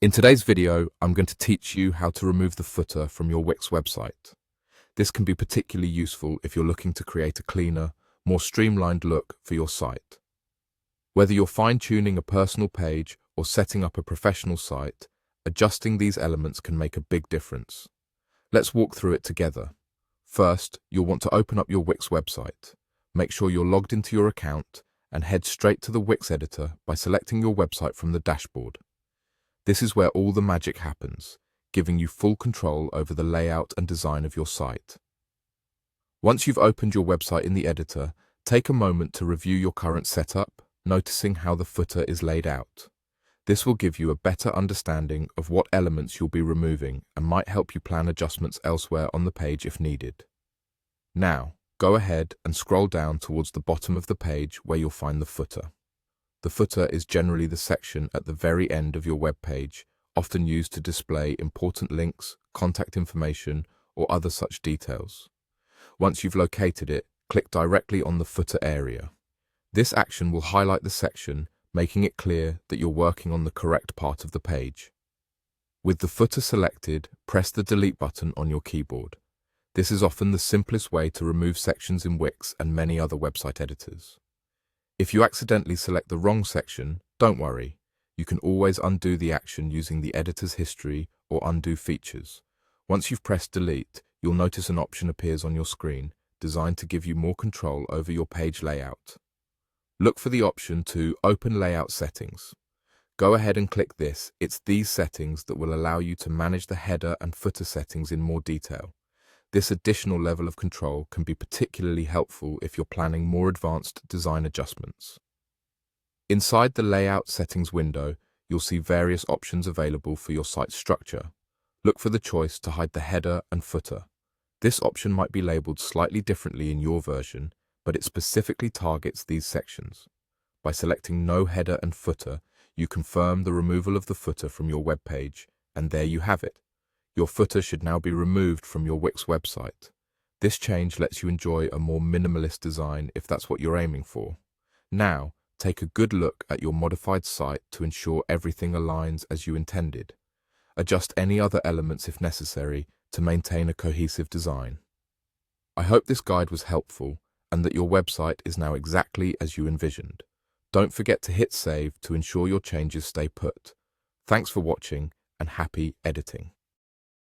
In today's video, I'm going to teach you how to remove the footer from your Wix website. This can be particularly useful if you're looking to create a cleaner, more streamlined look for your site. Whether you're fine-tuning a personal page or setting up a professional site, adjusting these elements can make a big difference. Let's walk through it together. First, you'll want to open up your Wix website. Make sure you're logged into your account and head straight to the Wix editor by selecting your website from the dashboard. This is where all the magic happens, giving you full control over the layout and design of your site. Once you've opened your website in the editor, take a moment to review your current setup, noticing how the footer is laid out. This will give you a better understanding of what elements you'll be removing and might help you plan adjustments elsewhere on the page if needed. Now, go ahead and scroll down towards the bottom of the page where you'll find the footer. The footer is generally the section at the very end of your web page, often used to display important links, contact information, or other such details. Once you've located it, click directly on the footer area. This action will highlight the section, making it clear that you're working on the correct part of the page. With the footer selected, press the delete button on your keyboard. This is often the simplest way to remove sections in Wix and many other website editors. If you accidentally select the wrong section, don't worry. You can always undo the action using the editor's history or undo features. Once you've pressed delete, you'll notice an option appears on your screen, designed to give you more control over your page layout. Look for the option to Open Layout Settings. Go ahead and click this. It's these settings that will allow you to manage the header and footer settings in more detail. This additional level of control can be particularly helpful if you're planning more advanced design adjustments. Inside the Layout Settings window, you'll see various options available for your site's structure. Look for the choice to hide the header and footer. This option might be labeled slightly differently in your version, but it specifically targets these sections. By selecting No Header and Footer, you confirm the removal of the footer from your web page, and there you have it. Your footer should now be removed from your Wix website. This change lets you enjoy a more minimalist design if that's what you're aiming for. Now, take a good look at your modified site to ensure everything aligns as you intended. Adjust any other elements if necessary to maintain a cohesive design. I hope this guide was helpful and that your website is now exactly as you envisioned. Don't forget to hit save to ensure your changes stay put. Thanks for watching and happy editing.